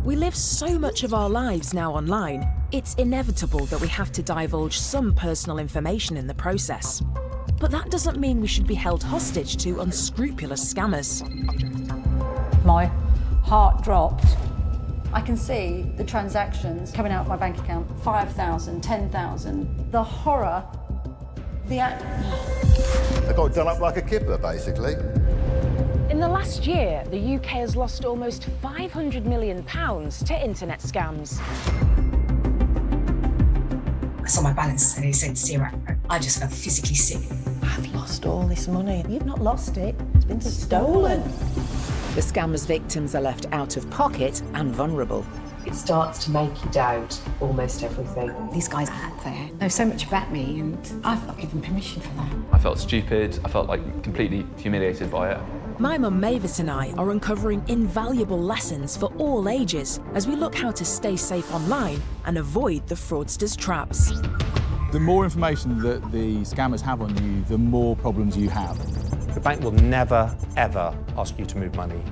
We live so much of our lives now online, it's inevitable that we have to divulge some personal information in the process. But that doesn't mean we should be held hostage to unscrupulous scammers. My heart dropped. I can see the transactions coming out of my bank account, 5,000, 10,000. The horror, the act. They got done up like a kipper, basically. In the last year, the UK has lost almost £500 million to internet scams. I saw my balance and it said 0. I just felt physically sick. I've lost all this money. You've not lost it. It's been stolen. The scammer's victims are left out of pocket and vulnerable. It starts to make you doubt almost everything. These guys out there know so much about me and I've not given permission for that. I felt stupid. I felt like completely humiliated by it. My mum Mavis and I are uncovering invaluable lessons for all ages as we look how to stay safe online and avoid the fraudsters' traps. The more information that the scammers have on you, the more problems you have. The bank will never, ever ask you to move money.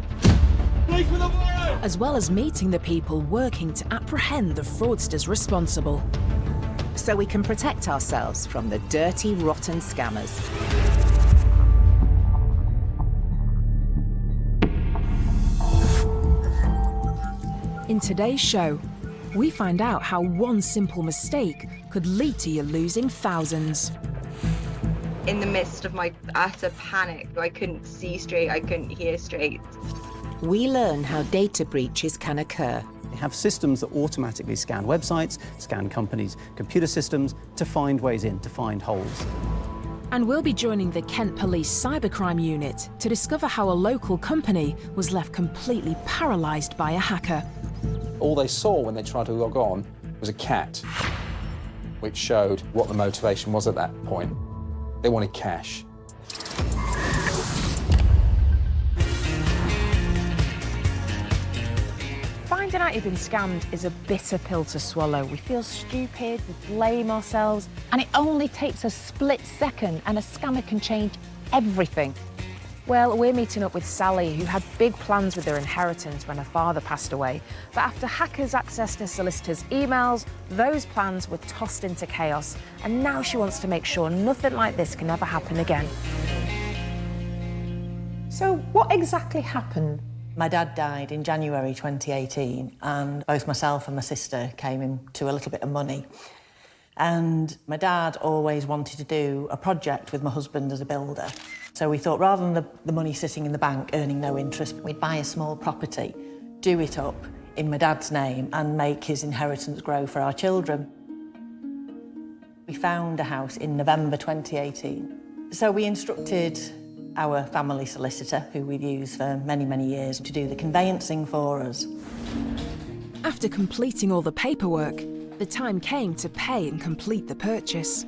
As well as meeting the people working to apprehend the fraudsters responsible. So we can protect ourselves from the dirty, rotten scammers. In today's show, we find out how one simple mistake could lead to you losing thousands. In the midst of my utter panic, I couldn't see straight, I couldn't hear straight. We learn how data breaches can occur. They have systems that automatically scan websites, scan companies' computer systems to find ways in, to find holes. And we'll be joining the Kent Police Cybercrime Unit to discover how a local company was left completely paralysed by a hacker. All they saw when they tried to log on was a cat, which showed what the motivation was at that point. They wanted cash. Finding out you've been scammed is a bitter pill to swallow. We feel stupid, we blame ourselves. And it only takes a split second and a scammer can change everything. Well, we're meeting up with Sally, who had big plans with her inheritance when her father passed away. But after hackers accessed her solicitor's emails, those plans were tossed into chaos. And now she wants to make sure nothing like this can ever happen again. So what exactly happened? My dad died in January 2018 and both myself and my sister came into a little bit of money. And my dad always wanted to do a project with my husband as a builder. So we thought rather than the money sitting in the bank earning no interest, we'd buy a small property, do it up in my dad's name and make his inheritance grow for our children. We found a house in November 2018. So we instructed our family solicitor, who we'd used for many, many years, to do the conveyancing for us. After completing all the paperwork, the time came to pay and complete the purchase.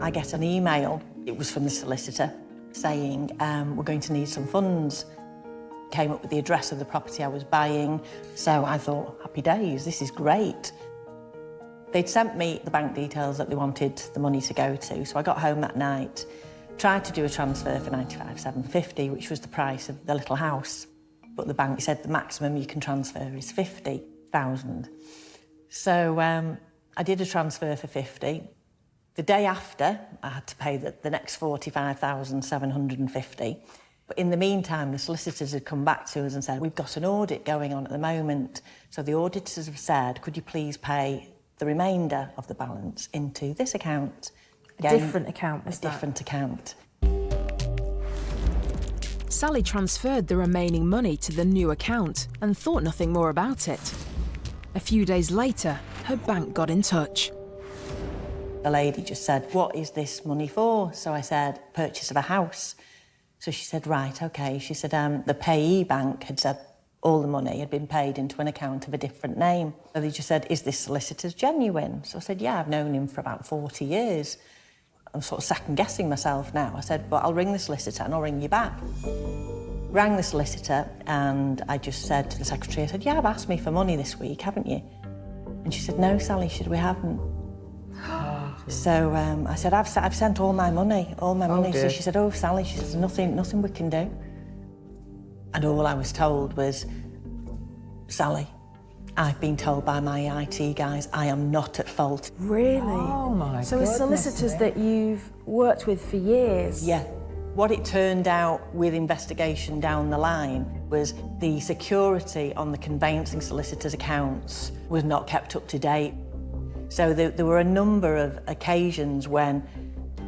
I get an email, it was from the solicitor, saying we're going to need some funds. Came up with the address of the property I was buying, so I thought, happy days, this is great. They'd sent me the bank details that they wanted the money to go to, so I got home that night, tried to do a transfer for 95,750, which was the price of the little house. But the bank said the maximum you can transfer is 50,000. So I did a transfer for 50. The day after, I had to pay the next 45,750. But in the meantime, the solicitors had come back to us and said, we've got an audit going on at the moment. So the auditors have said, could you please pay the remainder of the balance into this account? Again, a different account, was that? A different account. Sally transferred the remaining money to the new account and thought nothing more about it. A few days later, her bank got in touch. The lady just said, what is this money for? So I said, purchase of a house. So she said, right, OK. She said, the payee bank had said all the money had been paid into an account of a different name. So they just said, is this solicitor's genuine? So I said, yeah, I've known him for about 40 years. I'm sort of second-guessing myself now. I said, well, I'll ring the solicitor and I'll ring you back. Rang the solicitor and I just said to the secretary, I said, yeah, I've asked me for money this week, haven't you? And she said, no, Sally, she said, we haven't. So I said, I've sent all my money, Dear. So she said, oh, Sally, she says, nothing we can do. And all I was told was, Sally, I've been told by my IT guys I am not at fault. Really? Oh my So with solicitors that you've worked with for years? Yeah. What it turned out with investigation down the line was the security on the conveyancing solicitors' accounts was not kept up to date. So there were a number of occasions when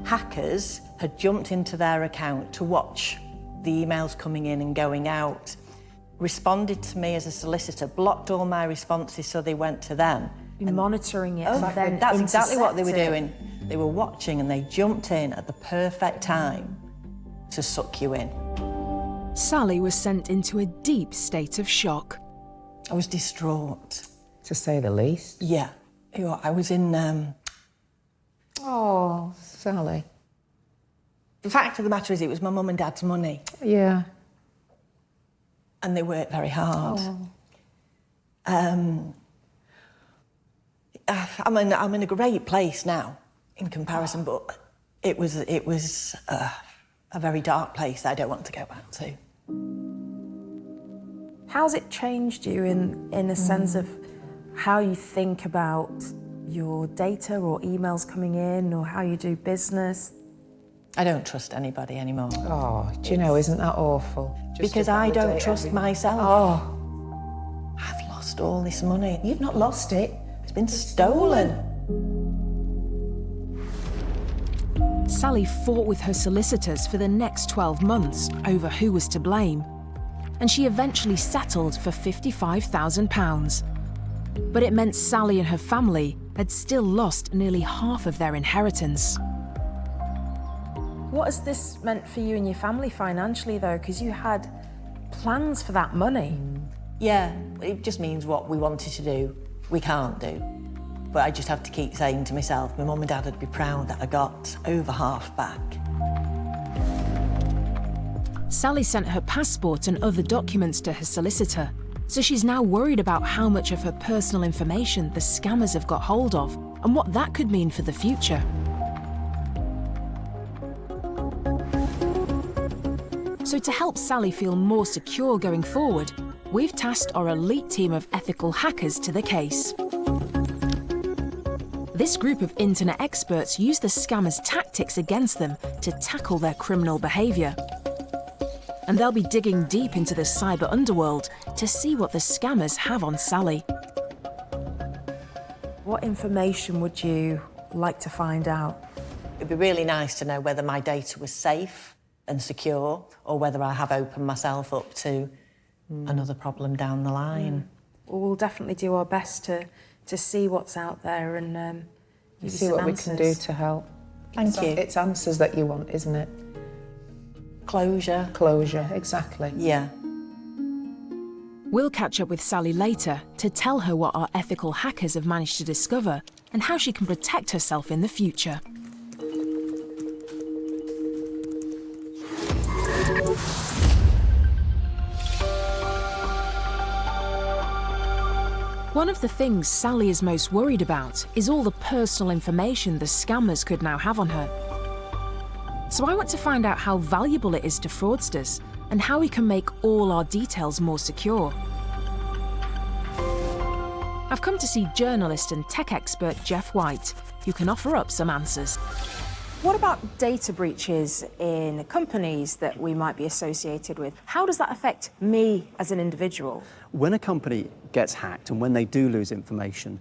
hackers had jumped into their account to watch the emails coming in and going out, responded to me as a solicitor, blocked all my responses so they went to them. Monitoring it and then that's exactly what they were intercept it. doing. They were watching and they jumped in at the perfect time to suck you in. Sally was sent into a deep state of shock. I was distraught. To say the least. Yeah. You know, I was in... Oh, Sally. The fact of the matter is it was my mum and dad's money. Yeah. And they worked very hard. Oh. I'm in a great place now in comparison, but it was a very dark place that I don't want to go back to. How's it changed you in a sense of how you think about your data or emails coming in or how you do business? I don't trust anybody anymore. Oh, do you know, isn't that awful? Just because to I don't validate trust everything. myself. Oh. I've lost all this money. You've not lost it. It's been stolen. Sally fought with her solicitors for the next 12 months over who was to blame, and she eventually settled for £55,000. But it meant Sally and her family had still lost nearly half of their inheritance. What has this meant for you and your family financially, though? Because you had plans for that money. Yeah, it just means what we wanted to do, we can't do. But I just have to keep saying to myself, my mum and dad would be proud that I got over half back. Sally sent her passport and other documents to her solicitor, so she's now worried about how much of her personal information the scammers have got hold of and what that could mean for the future. So to help Sally feel more secure going forward, we've tasked our elite team of ethical hackers to the case. This group of internet experts use the scammers' tactics against them to tackle their criminal behaviour. And they'll be digging deep into the cyber underworld to see what the scammers have on Sally. What information would you like to find out? It'd be really nice to know whether my data was safe and secure or whether I have opened myself up to another problem down the line. Well, we'll definitely do our best to see what's out there and give you See some what answers. we can do to help. Thank you. It's answers that you want, isn't it? Closure. Closure, exactly. Yeah. We'll catch up with Sally later to tell her what our ethical hackers have managed to discover and how she can protect herself in the future. One of the things Sally is most worried about is all the personal information the scammers could now have on her. So I want to find out how valuable it is to fraudsters and how we can make all our details more secure. I've come to see journalist and tech expert Jeff White, who can offer up some answers. What about data breaches in companies that we might be associated with? How does that affect me as an individual? When a company gets hacked and when they do lose information,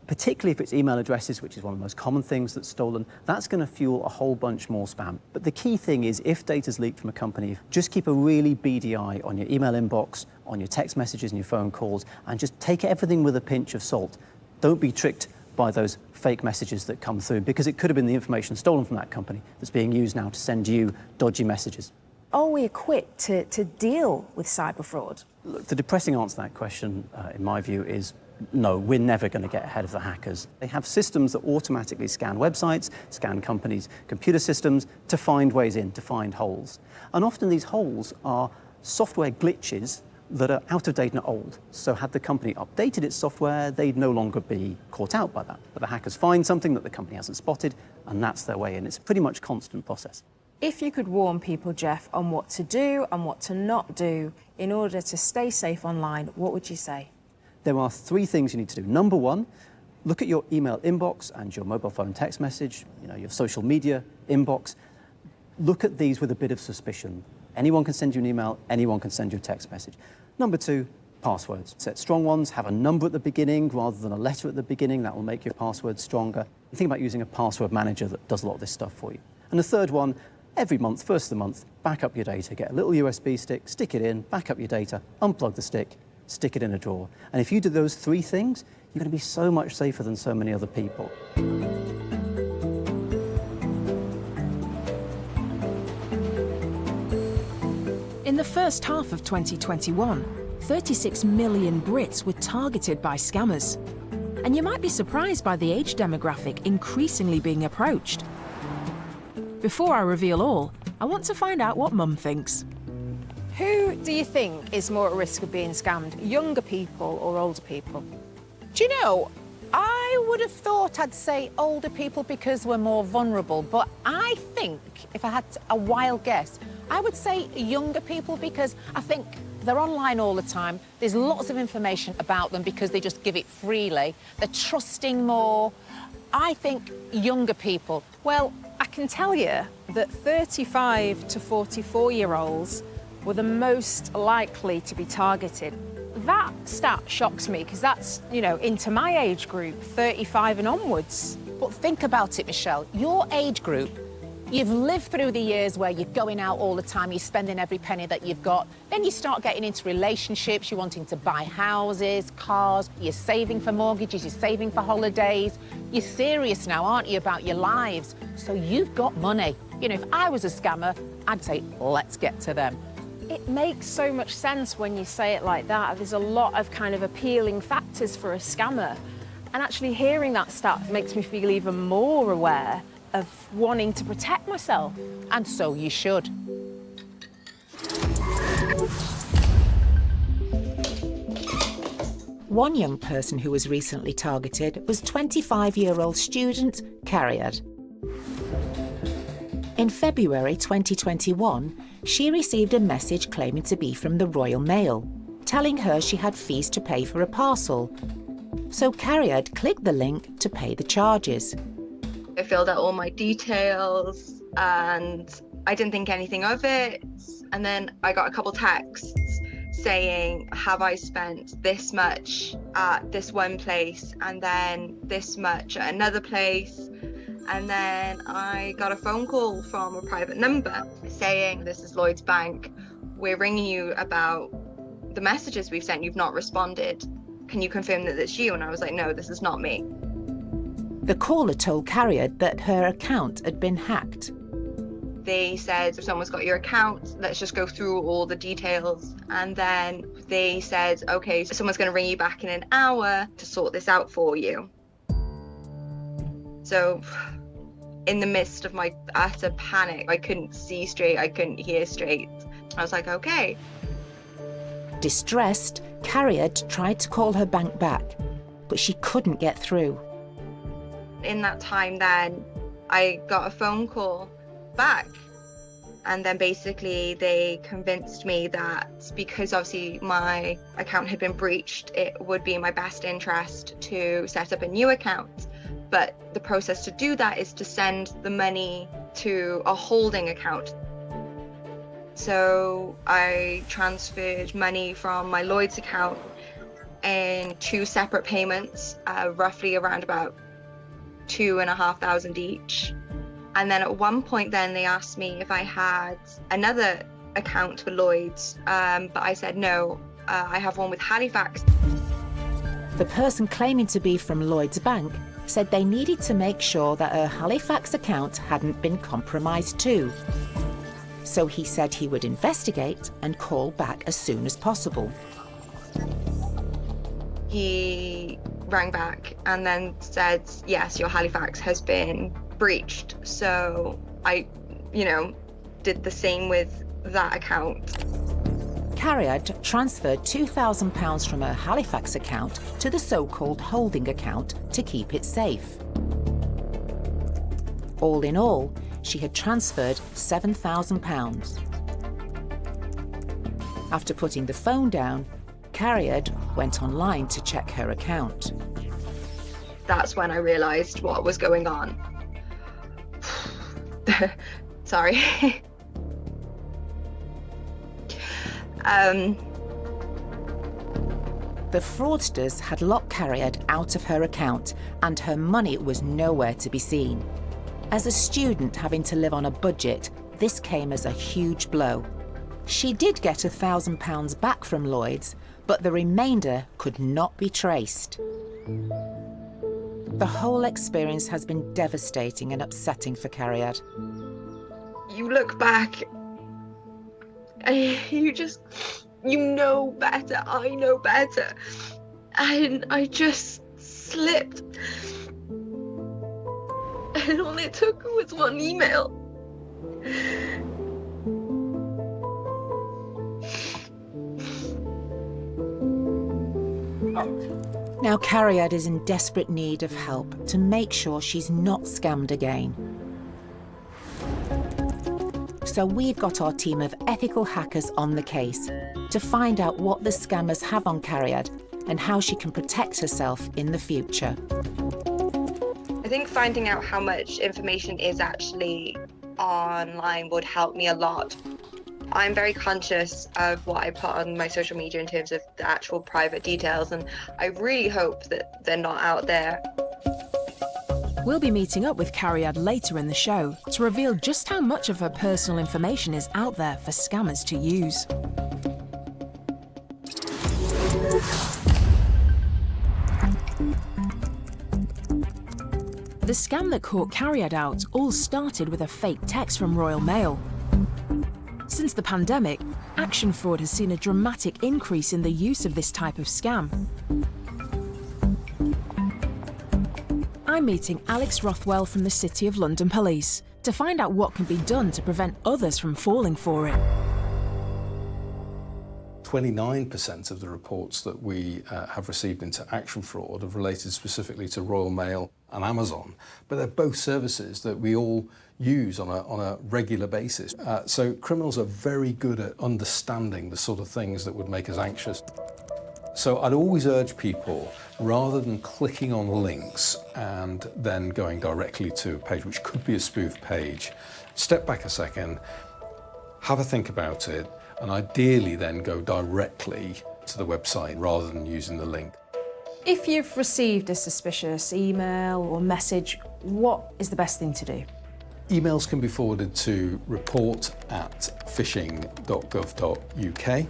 particularly if it's email addresses, which is one of the most common things that's stolen, that's going to fuel a whole bunch more spam. But the key thing is, if data's leaked from a company, just keep a really beady eye on your email inbox, on your text messages and your phone calls, and just take everything with a pinch of salt. Don't be tricked by those fake messages that come through, because it could have been the information stolen from that company that's being used now to send you dodgy messages. Are we equipped to deal with cyber fraud? Look, the depressing answer to that question, in my view, is no, we're never going to get ahead of the hackers. They have systems that automatically scan websites, scan companies' computer systems to find ways in, to find holes. And often these holes are software glitches that are out of date and old. So had the company updated its software, they'd no longer be caught out by that. But the hackers find something that the company hasn't spotted, and that's their way in. It's a pretty much constant process. If you could warn people, Jeff, on what to do and what to not do in order to stay safe online, what would you say? There are 3 things you need to do. Number 1, look at your email inbox and your mobile phone text message, your social media inbox. Look at these with a bit of suspicion. Anyone can send you an email, anyone can send you a text message. Number 2, passwords. Set strong ones, have a number at the beginning rather than a letter at the beginning. That will make your password stronger. And think about using a password manager that does a lot of this stuff for you. And the third one, every month, first of the month, back up your data. Get a little USB stick, stick it in, back up your data, unplug the stick, stick it in a drawer. And if you do those 3 things, you're going to be so much safer than so many other people. In the first half of 2021, 36 million Brits were targeted by scammers. And you might be surprised by the age demographic increasingly being approached. Before I reveal all, I want to find out what Mum thinks. Who do you think is more at risk of being scammed, younger people or older people? Do you know, I would have thought I'd say older people because we're more vulnerable, but I think, if I had a wild guess, I would say younger people because I think they're online all the time. There's lots of information about them because they just give it freely. They're trusting more. I think younger people. Well, I can tell you that 35 to 44-year-olds were the most likely to be targeted. That stat shocks me because that's, into my age group, 35 and onwards. But think about it, Michelle. Your age group, you've lived through the years where you're going out all the time, you're spending every penny that you've got. Then you start getting into relationships, you're wanting to buy houses, cars, you're saving for mortgages, you're saving for holidays. You're serious now, aren't you, about your lives? So you've got money. If I was a scammer, I'd say, let's get to them. It makes so much sense when you say it like that. There's a lot of kind of appealing factors for a scammer. And actually hearing that stat makes me feel even more aware of wanting to protect myself. And so you should. One young person who was recently targeted was 25-year-old student Cariad. In February 2021, she received a message claiming to be from the Royal Mail, telling her she had fees to pay for a parcel. So Cariad clicked the link to pay the charges. I filled out all my details and I didn't think anything of it. And then I got a couple texts saying, have I spent this much at this one place and then this much at another place? And then I got a phone call from a private number saying, this is Lloyds Bank. We're ringing you about the messages we've sent. You've not responded. Can you confirm that it's you? And I was like, no, this is not me. The caller told Cariad that her account had been hacked. They said, if someone's got your account, let's just go through all the details. And then they said, okay, so someone's going to ring you back in an hour to sort this out for you. So in the midst of my utter panic, I couldn't see straight, I couldn't hear straight. I was like, okay. Distressed, Cariad tried to call her bank back, but she couldn't get through. In that time then, I got a phone call back. And then basically they convinced me that because obviously my account had been breached, it would be in my best interest to set up a new account. But the process to do that is to send the money to a holding account. So I transferred money from my Lloyds account in 2 separate payments, roughly around about 2,500 each. And then at one point then they asked me if I had another account for Lloyds, but I said no, I have one with Halifax. The person claiming to be from Lloyds Bank said they needed to make sure that her Halifax account hadn't been compromised too. So he said he would investigate and call back as soon as possible. He rang back and then said, yes, your Halifax has been breached. So I, did the same with that account. Cariad transferred £2,000 from her Halifax account to the so-called holding account to keep it safe. All in all, she had transferred £7,000. After putting the phone down, Cariad went online to check her account. That's when I realised what was going on. Sorry. The fraudsters had locked Cariad out of her account and her money was nowhere to be seen. As a student having to live on a budget, this came as a huge blow. She did get £1,000 back from Lloyds, but the remainder could not be traced. The whole experience has been devastating and upsetting for Cariad. You look back and you know better, I know better. And I just slipped. And all it took was one email. Now Cariad is in desperate need of help to make sure she's not scammed again. So we've got our team of ethical hackers on the case to find out what the scammers have on Cariad and how she can protect herself in the future. I think finding out how much information is actually online would help me a lot. I'm very conscious of what I put on my social media in terms of the actual private details, and I really hope that they're not out there. We'll be meeting up with Cariad later in the show to reveal just how much of her personal information is out there for scammers to use. The scam that caught Cariad out all started with a fake text from Royal Mail. Since the pandemic, Action Fraud has seen a dramatic increase in the use of this type of scam. I'm meeting Alex Rothwell from the City of London Police to find out what can be done to prevent others from falling for it. 29% of the reports that we have received into Action Fraud have related specifically to Royal Mail and Amazon, but they're both services that we all use on a regular basis. So criminals are very good at understanding the sort of things that would make us anxious. So I'd always urge people, rather than clicking on links and then going directly to a page which could be a spoof page, step back a second, have a think about it, and ideally then go directly to the website rather than using the link. If you've received a suspicious email or message, what is the best thing to do? Emails can be forwarded to report@phishing.gov.uk.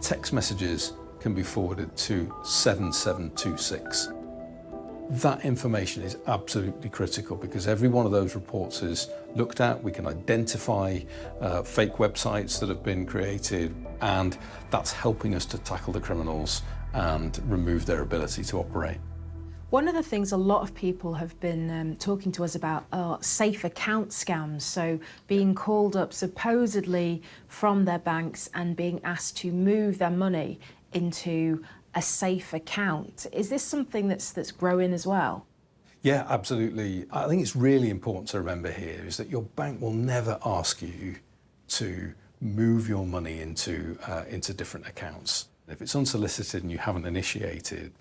Text messages can be forwarded to 7726. That information is absolutely critical because every one of those reports is looked at. We can identify fake websites that have been created, and that's helping us to tackle the criminals and remove their ability to operate. One of the things a lot of people have been talking to us about are safe account scams. So being called up supposedly from their banks and being asked to move their money into a safe account. Is this something that's growing as well? Yeah, absolutely. I think it's really important to remember here is that your bank will never ask you to move your money into different accounts. If it's unsolicited and you haven't initiated,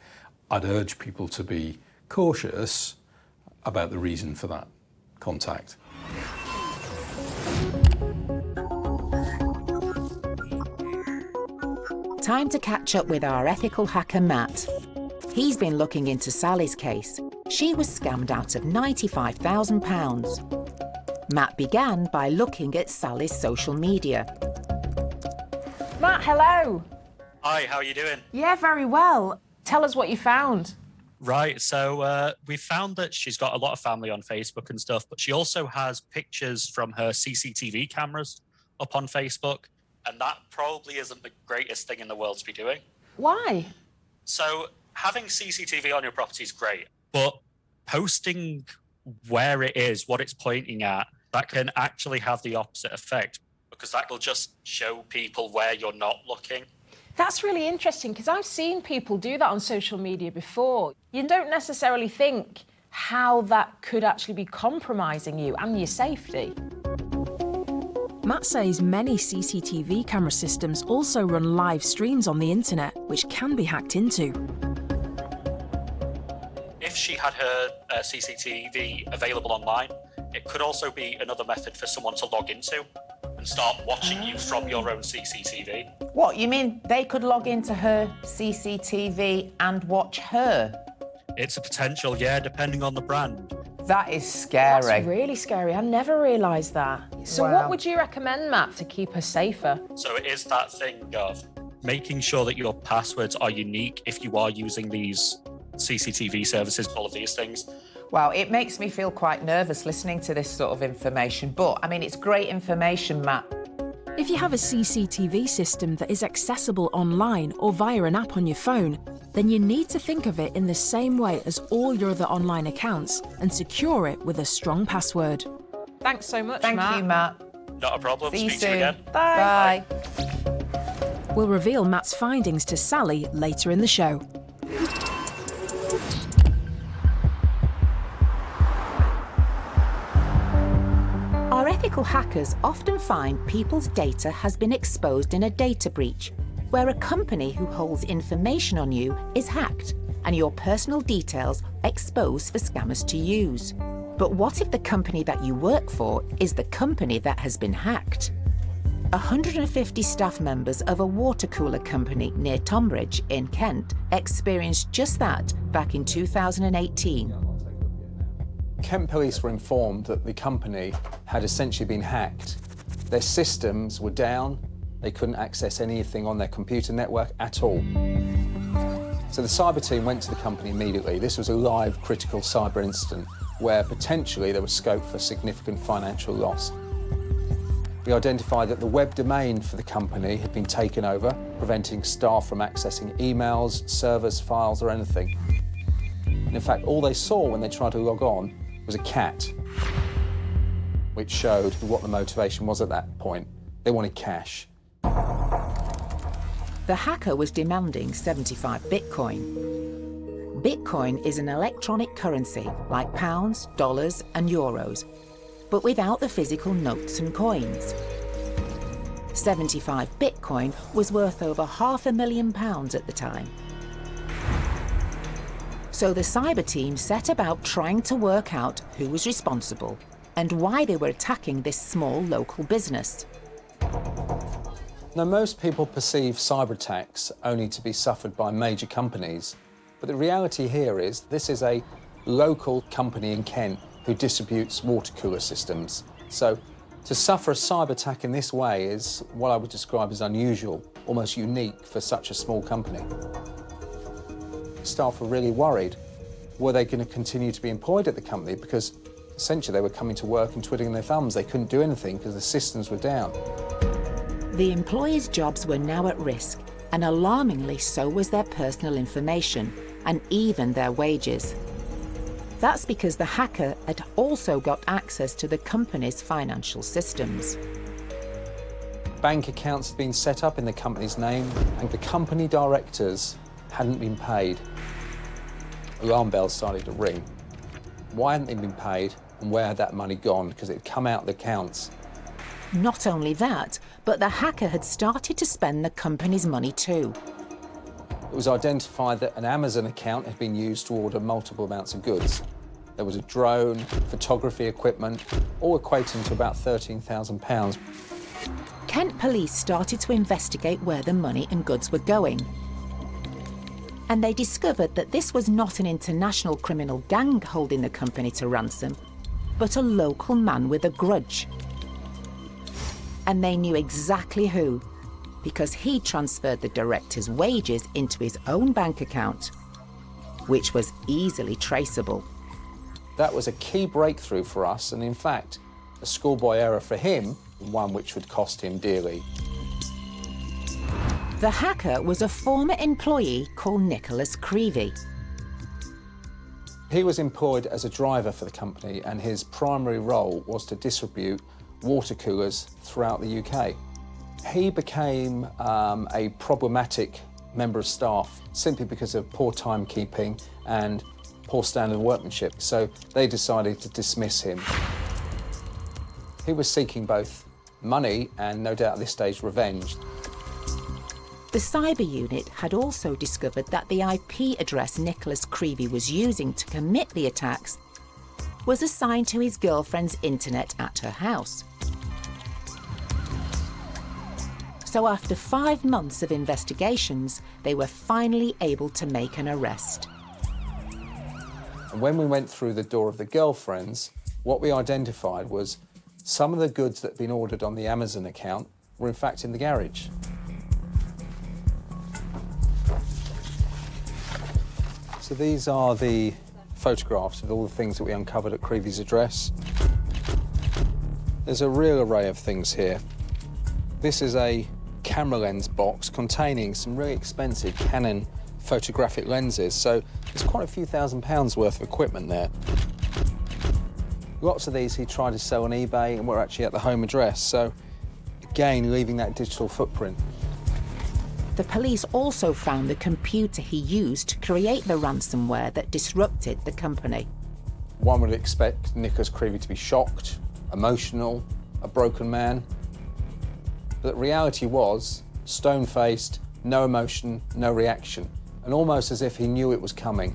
I'd urge people to be cautious about the reason for that contact. Time to catch up with our ethical hacker, Matt. He's been looking into Sally's case. She was scammed out of £95,000. Matt began by looking at Sally's social media. Matt, hello. Hi, how are you doing? Yeah, very well. Tell us what you found. Right, so we found that she's got a lot of family on Facebook and stuff, but she also has pictures from her CCTV cameras up on Facebook, and that probably isn't the greatest thing in the world to be doing. Why? So having CCTV on your property is great, but posting where it is, what it's pointing at, that can actually have the opposite effect because that will just show people where you're not looking. That's really interesting because I've seen people do that on social media before. You don't necessarily think how that could actually be compromising you and your safety. Matt says many CCTV camera systems also run live streams on the internet, which can be hacked into. If she had her CCTV available online, it could also be another method for someone to log into and start watching you from your own CCTV. What, you mean they could log into her CCTV and watch her? It's a potential, yeah, depending on the brand. That is scary. That's really scary. I never realised that. So Wow. what would you recommend, Matt, to keep her safer? So it is that thing of making sure that your passwords are unique if you are using these CCTV services, all of these things. Well, it makes me feel quite nervous listening to this sort of information, but, I mean, it's great information, Matt. If you have a CCTV system that is accessible online or via an app on your phone, then you need to think of it in the same way as all your other online accounts and secure it with a strong password. Thanks so much, Thank Matt. you, Matt. Not a problem. See you Speak to soon. you again. Bye. We'll reveal Matt's findings to Sally later in the show. Our ethical hackers often find people's data has been exposed in a data breach, where a company who holds information on you is hacked and your personal details exposed for scammers to use. But what if the company that you work for is the company that has been hacked? 150 staff members of a water cooler company near Tonbridge in Kent experienced just that back in 2018. Kent Police were informed that the company had essentially been hacked. Their systems were down, they couldn't access anything on their computer network at all. So the cyber team went to the company immediately. This was a live critical cyber incident where potentially there was scope for significant financial loss. We identified that the web domain for the company had been taken over, preventing staff from accessing emails, servers, files, or anything. And in fact, all they saw when they tried to log on was a cat, which showed what the motivation was at that point. They wanted cash. The hacker was demanding 75 Bitcoin. Bitcoin is an electronic currency like pounds, dollars, and euros, but without the physical notes and coins. 75 Bitcoin was worth over £500,000 at the time. So the cyber team set about trying to work out who was responsible and why they were attacking this small local business. Now, most people perceive cyber attacks only to be suffered by major companies, but the reality here is this is a local company in Kent who distributes water cooler systems. So to suffer a cyber attack in this way is what I would describe as unusual, almost unique for such a small company. Staff were really worried. Were they going to continue to be employed at the company? Because essentially they were coming to work and twiddling their thumbs. They couldn't do anything because the systems were down. The employees' jobs were now at risk, and alarmingly so was their personal information and even their wages. That's because the hacker had also got access to the company's financial systems. Bank accounts had been set up in the company's name and the company directors hadn't been paid. Alarm bells started to ring. Why hadn't they been paid and where had that money gone? Because it had come out of the accounts. Not only that, but the hacker had started to spend the company's money too. It was identified that an Amazon account had been used to order multiple amounts of goods. There was a drone, photography equipment, all equating to about £13,000. Kent Police started to investigate where the money and goods were going. And they discovered that this was not an international criminal gang holding the company to ransom, but a local man with a grudge. And they knew exactly who, because he transferred the director's wages into his own bank account, which was easily traceable. That was a key breakthrough for us, and in fact, a schoolboy error for him, one which would cost him dearly. The hacker was a former employee called Nicholas Creevy. He was employed as a driver for the company, and his primary role was to distribute water coolers throughout the UK. He became a problematic member of staff simply because of poor timekeeping and poor standard workmanship, so they decided to dismiss him. He was seeking both money and, no doubt at this stage, revenge. The cyber unit had also discovered that the IP address Nicholas Creevy was using to commit the attacks was assigned to his girlfriend's internet at her house. So after 5 months of investigations, they were finally able to make an arrest. And when we went through the door of the girlfriend's, what we identified was some of the goods that had been ordered on the Amazon account were in fact in the garage. So these are the photographs of all the things that we uncovered at Creevy's address. There's a real array of things here. This is a camera lens box containing some really expensive Canon photographic lenses, so there's quite a few £1,000s worth of equipment there. Lots of these he tried to sell on eBay and were actually at the home address, so again, leaving that digital footprint. The police also found the computer he used to create the ransomware that disrupted the company. One would expect Nicholas Creevy to be shocked, emotional, a broken man. But the reality was stone-faced, no emotion, no reaction, and almost as if he knew it was coming.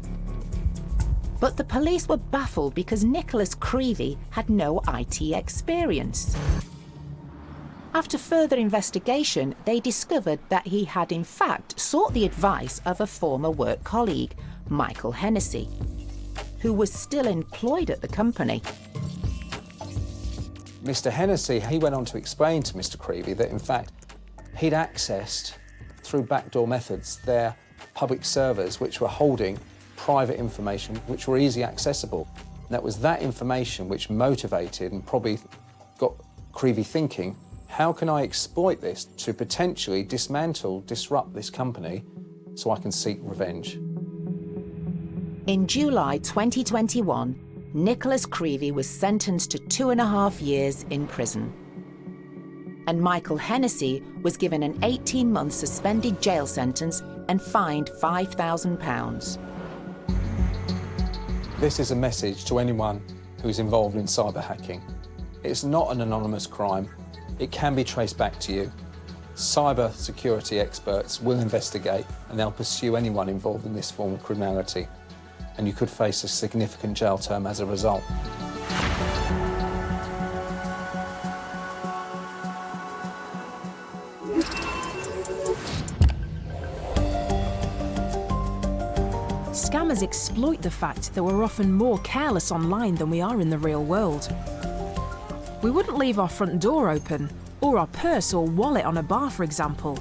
But the police were baffled because Nicholas Creevy had no IT experience. After further investigation, they discovered that he had in fact sought the advice of a former work colleague, Michael Hennessy, who was still employed at the company. Mr. Hennessy, he went on to explain to Mr. Creevy that in fact he'd accessed, through backdoor methods, their public servers which were holding private information which were easily accessible. And that was that information which motivated and probably got Creevy thinking, how can I exploit this to potentially disrupt this company so I can seek revenge? In July 2021, Nicholas Creevy was sentenced to 2.5 years in prison. And Michael Hennessy was given an 18-month suspended jail sentence and fined £5,000. This is a message to anyone who's involved in cyber hacking. It's not an anonymous crime. It can be traced back to you. Cyber security experts will investigate and they'll pursue anyone involved in this form of criminality. And you could face a significant jail term as a result. Scammers exploit the fact that we're often more careless online than we are in the real world. We wouldn't leave our front door open, or our purse or wallet on a bar, for example.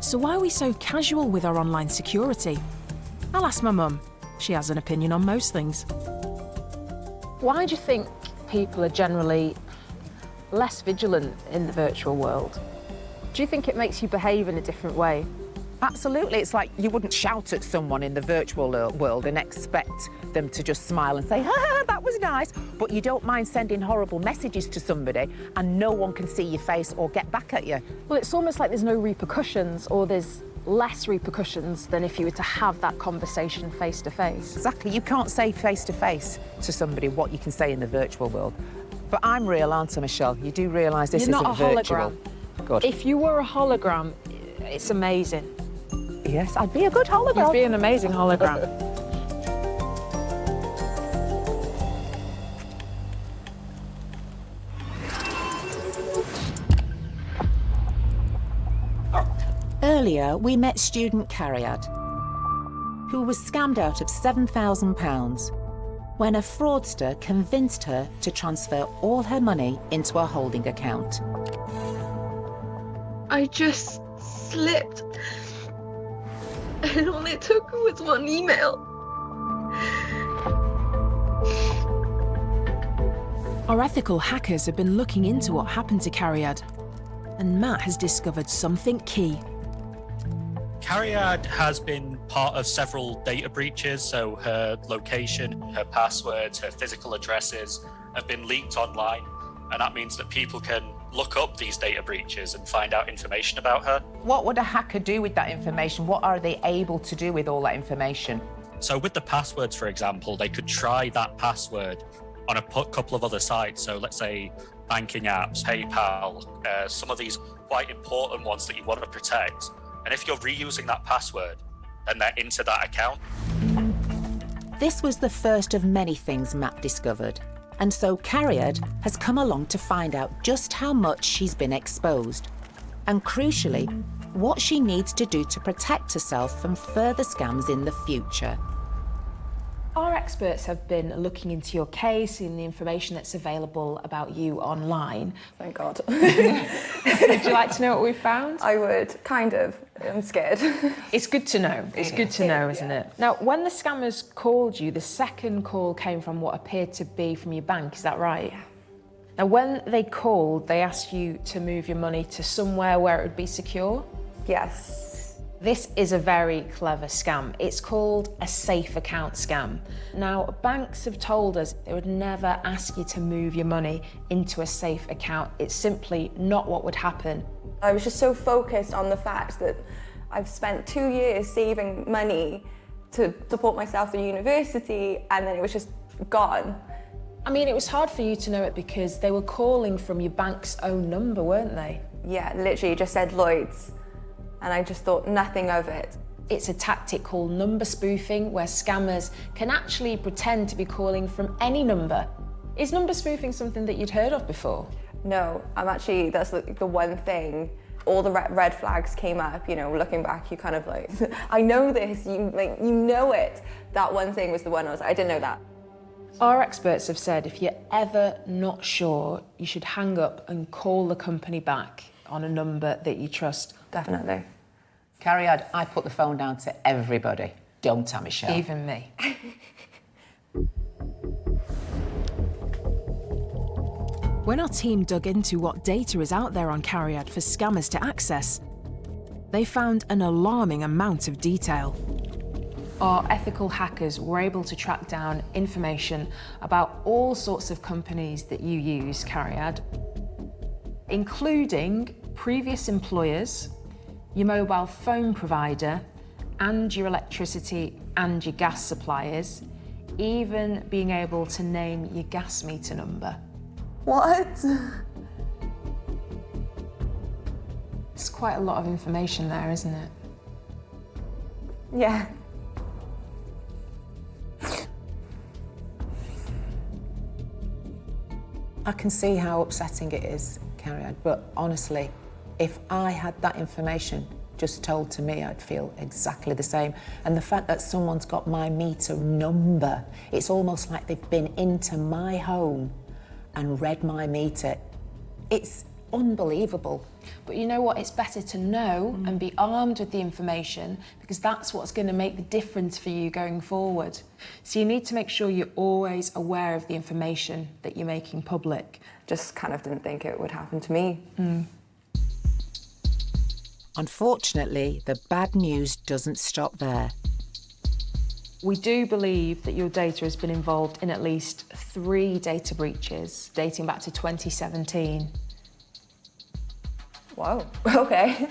So why are we so casual with our online security? I'll ask my mum. She has an opinion on most things. Why do you think people are generally less vigilant in the virtual world? Do you think it makes you behave in a different way? Absolutely. It's like you wouldn't shout at someone in the virtual world and expect them to just smile and say, ha, that was nice. But you don't mind sending horrible messages to somebody and no one can see your face or get back at you. Well, it's almost like there's no repercussions, or there's less repercussions than if you were to have that conversation face to face. Exactly. You can't say face to face to somebody what you can say in the virtual world. But I'm real, aren't I, Michelle? You do realise this isn't virtual. You're not a hologram. Good. If you were a hologram, it's amazing. Yes, I'd be a good hologram. You'd be an amazing hologram. Earlier, we met student Cariad, who was scammed out of £7,000 when a fraudster convinced her to transfer all her money into a holding account. I just slipped. And all it took was one email. Our ethical hackers have been looking into what happened to Cariad, and Matt has discovered something key. Cariad has been part of several data breaches, so her location, her passwords, her physical addresses have been leaked online, and that means that people can look up these data breaches and find out information about her. What would a hacker do with that information? What are they able to do with all that information? So with the passwords, for example, they could try that password on a couple of other sites. So let's say banking apps, PayPal, some of these quite important ones that you want to protect. And if you're reusing that password, then they're into that account. This was the first of many things Matt discovered. And so Cariad has come along to find out just how much she's been exposed. And crucially, what she needs to do to protect herself from further scams in the future. Our experts have been looking into your case and the information that's available about you online. Thank God. Would you like to know what we found? I would, kind of. I'm scared. It's good to know. It's good to know, isn't it? Now, when the scammers called you, the second call came from what appeared to be from your bank, is that right? Now, when they called, they asked you to move your money to somewhere where it would be secure? Yes. This is a very clever scam. It's called a safe account scam. Now, banks have told us they would never ask you to move your money into a safe account. It's simply not what would happen. I was just so focused on the fact that I've spent 2 years saving money to support myself through university, and then it was just gone. I mean, it was hard for you to know it because they were calling from your bank's own number, weren't they? Yeah, literally just said Lloyds. And I just thought nothing of it. It's a tactic called number spoofing, where scammers can actually pretend to be calling from any number. Is number spoofing something that you'd heard of before? No, that's the one thing. All the red flags came up, you know, looking back, you kind of like, I know this, you know it. That one thing was the one I didn't know that. Our experts have said if you're ever not sure, you should hang up and call the company back on a number that you trust. Definitely. Cariad, I put the phone down to everybody. Don't I, Michelle? Even me. When our team dug into what data is out there on Cariad for scammers to access, they found an alarming amount of detail. Our ethical hackers were able to track down information about all sorts of companies that you use, Cariad, including previous employers, your mobile phone provider, and your electricity and your gas suppliers, even being able to name your gas meter number. What? It's quite a lot of information there, isn't it? Yeah. I can see how upsetting it is, Cariad, but honestly, if I had that information just told to me, I'd feel exactly the same. And the fact that someone's got my meter number, it's almost like they've been into my home and read my meter. It's unbelievable. But you know what? It's better to know and be armed with the information, because that's what's going to make the difference for you going forward. So you need to make sure you're always aware of the information that you're making public. Just kind of didn't think it would happen to me. Unfortunately, the bad news doesn't stop there. We do believe that your data has been involved in at least 3 data breaches dating back to 2017. Whoa, okay.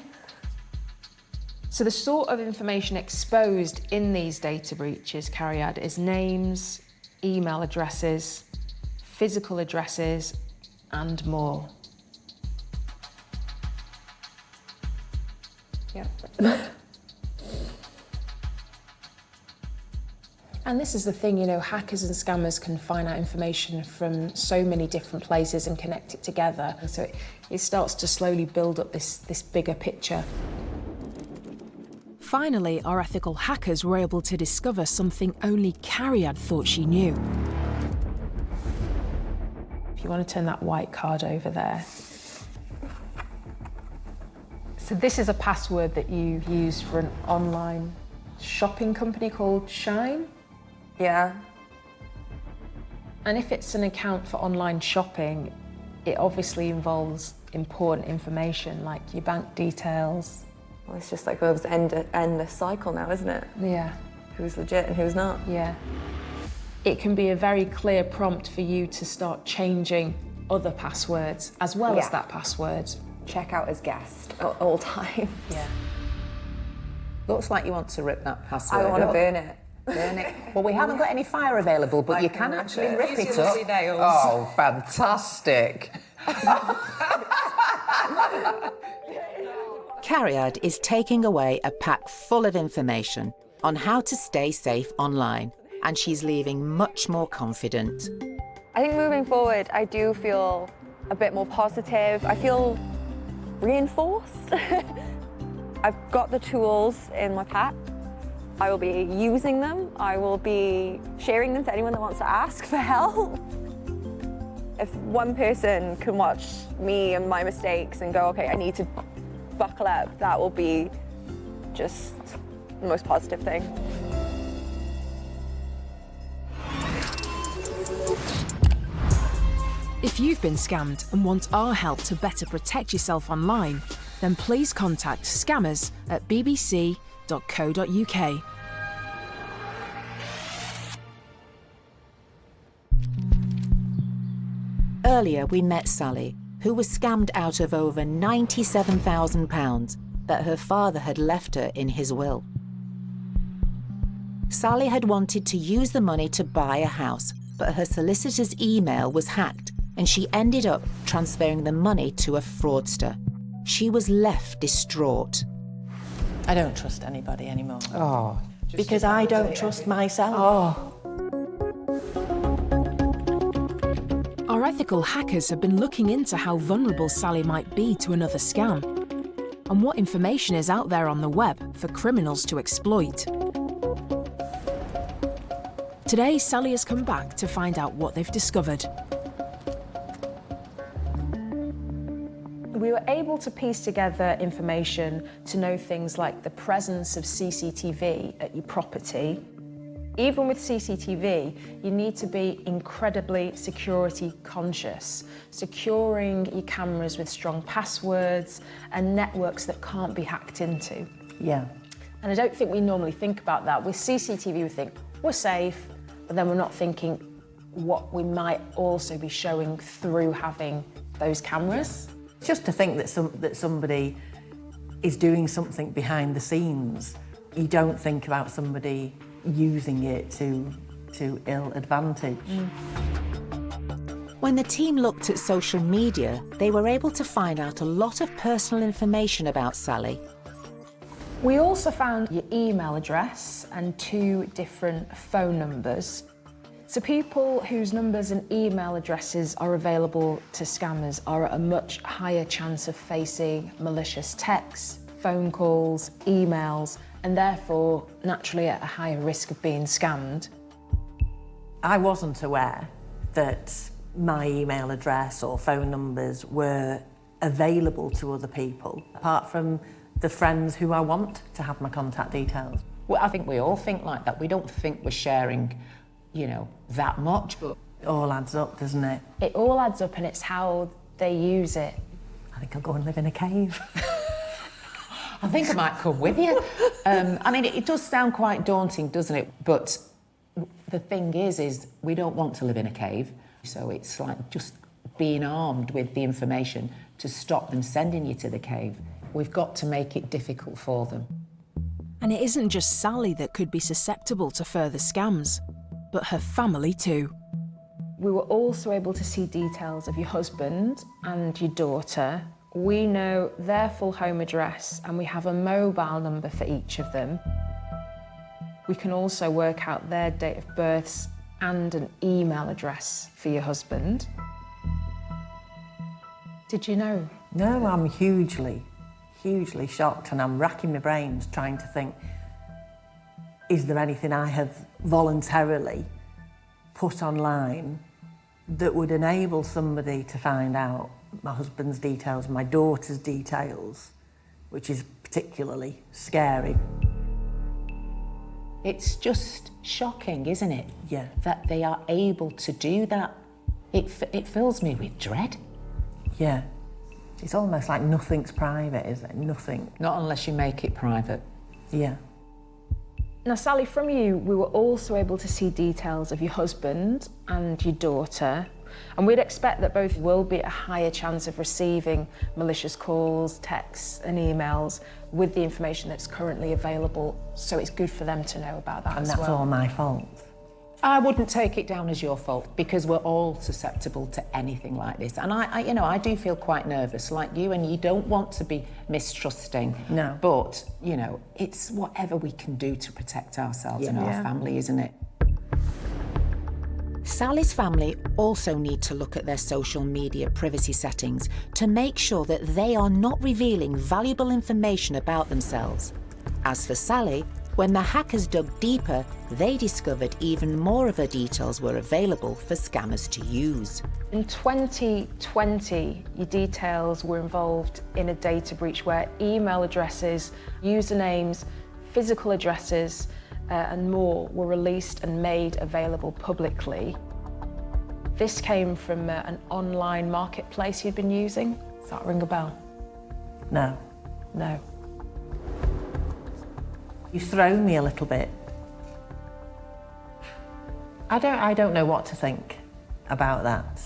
So the sort of information exposed in these data breaches, Cariad, is names, email addresses, physical addresses, and more. Yeah. And this is the thing, you know, hackers and scammers can find out information from so many different places and connect it together. And so it starts to slowly build up this bigger picture. Finally, our ethical hackers were able to discover something only Cariad thought she knew. If you want to turn that white card over there. So this is a password that you use for an online shopping company called Shine. Yeah. And if it's an account for online shopping, it obviously involves important information like your bank details. Well, it's just like this endless cycle now, isn't it? Yeah. Who's legit and who's not? Yeah. It can be a very clear prompt for you to start changing other passwords as well as that password. Check out as guest at all times. Yeah. Looks like you want to rip that password I want to up. burn it. Burn it. Well, we haven't got any fire available, but you can actually rip Use it your up. lovely nails. Oh, fantastic. Cariad is taking away a pack full of information on how to stay safe online, and she's leaving much more confident. I think moving forward, I do feel a bit more positive. I feel reinforced. I've got the tools in my pack. I will be using them. I will be sharing them to anyone that wants to ask for help. If one person can watch me and my mistakes and go, okay, I need to buckle up, that will be just the most positive thing. If you've been scammed and want our help to better protect yourself online, then please contact scammers at bbc.co.uk. Earlier, we met Sally, who was scammed out of over £97,000 that her father had left her in his will. Sally had wanted to use the money to buy a house, but her solicitor's email was hacked, and she ended up transferring the money to a fraudster. She was left distraught. I don't trust anybody anymore. Oh. Because I don't trust myself. Oh. Our ethical hackers have been looking into how vulnerable Sally might be to another scam, and what information is out there on the web for criminals to exploit. Today, Sally has come back to find out what they've discovered. We were able to piece together information to know things like the presence of CCTV at your property. Even with CCTV, you need to be incredibly security conscious, securing your cameras with strong passwords and networks that can't be hacked into. Yeah. And I don't think we normally think about that. With CCTV, we think we're safe, but then we're not thinking what we might also be showing through having those cameras. Just to think that somebody is doing something behind the scenes, you don't think about somebody using it to ill advantage. When the team looked at social media, they were able to find out a lot of personal information about Sally. We also found your email address and 2 different phone numbers. So people whose numbers and email addresses are available to scammers are at a much higher chance of facing malicious texts, phone calls, emails, and therefore naturally at a higher risk of being scammed. I wasn't aware that my email address or phone numbers were available to other people, apart from the friends who I want to have my contact details. Well, I think we all think like that. We don't think we're sharing, you know, that much, but it all adds up, doesn't it? It all adds up, and it's how they use it. I think I'll go and live in a cave. I think I might come with you. I mean, it does sound quite daunting, doesn't it? But the thing is we don't want to live in a cave. So it's like just being armed with the information to stop them sending you to the cave. We've got to make it difficult for them. And it isn't just Sally that could be susceptible to further scams, but her family too. We were also able to see details of your husband and your daughter. We know their full home address and we have a mobile number for each of them. We can also work out their date of births and an email address for your husband. Did you know? No, I'm hugely shocked, and I'm racking my brains trying to think, is there anything I have voluntarily put online that would enable somebody to find out my husband's details, my daughter's details, which is particularly scary. It's just shocking, isn't it? Yeah. That they are able to do that. It fills me with dread. Yeah. It's almost like nothing's private, is it? Nothing. Not unless you make it private. Yeah. Now, Sally, from you, we were also able to see details of your husband and your daughter. And we'd expect that both will be at a higher chance of receiving malicious calls, texts and emails with the information that's currently available. So it's good for them to know about that And as that's well. all my fault. I wouldn't take it down as your fault because we're all susceptible to anything like this. And I do feel quite nervous like you, and you don't want to be mistrusting. No. But, it's whatever we can do to protect ourselves and our family, isn't it? Sally's family also need to look at their social media privacy settings to make sure that they are not revealing valuable information about themselves. As for Sally, when the hackers dug deeper, they discovered even more of her details were available for scammers to use. In 2020, your details were involved in a data breach where email addresses, usernames, physical addresses, and more were released and made available publicly. This came from an online marketplace you'd been using. Does that ring a bell? No. No. You've thrown me a little bit. I don't know what to think about that.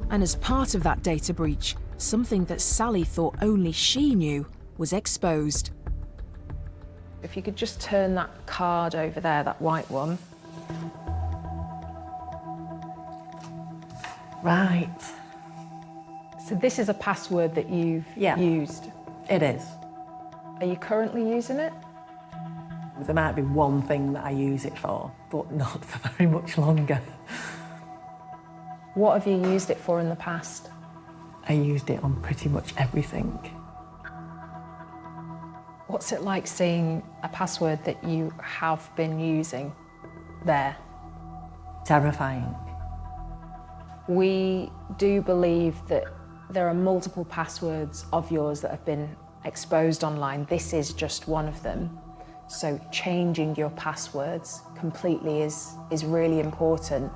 And as part of that data breach, something that Sally thought only she knew was exposed. If you could just turn that card over there, that white one. Right. So this is a password that you've used? It is. Are you currently using it? There might be one thing that I use it for, but not for very much longer. What have you used it for in the past? I used it on pretty much everything. What's it like seeing a password that you have been using there? Terrifying. We do believe that there are multiple passwords of yours that have been exposed online. This is just one of them. So changing your passwords completely is really important.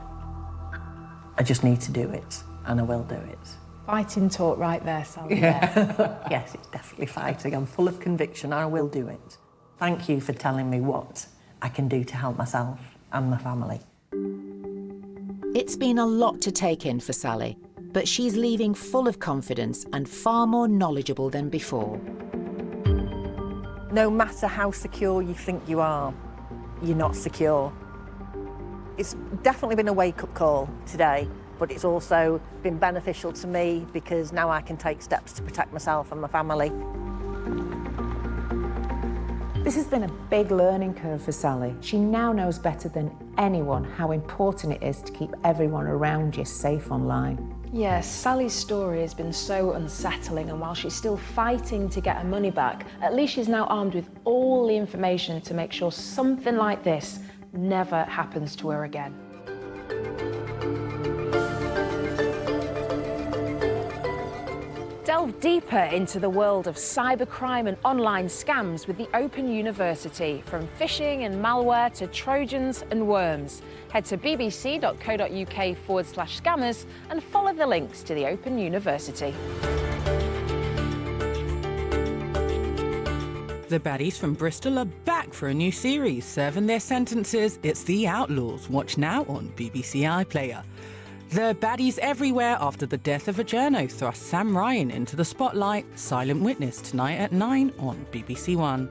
I just need to do it, and I will do it. Fighting talk right there, Sally. Yes, it's definitely fighting. I'm full of conviction, and I will do it. Thank you for telling me what I can do to help myself and my family. It's been a lot to take in for Sally, but she's leaving full of confidence and far more knowledgeable than before. No matter how secure you think you are, you're not secure. It's definitely been a wake-up call today, but it's also been beneficial to me because now I can take steps to protect myself and my family. This has been a big learning curve for Sally. She now knows better than anyone how important it is to keep everyone around you safe online. Yes, Sally's story has been so unsettling, and while she's still fighting to get her money back, at least she's now armed with all the information to make sure something like this never happens to her again. Delve deeper into the world of cybercrime and online scams with the Open University. From phishing and malware to Trojans and worms. Head to bbc.co.uk/scammers and follow the links to the Open University. The baddies from Bristol are back for a new series, serving their sentences. It's The Outlaws. Watch now on BBC iPlayer. The baddies everywhere after the death of a journo thrust Sam Ryan into the spotlight. Silent Witness tonight at 9 on BBC One.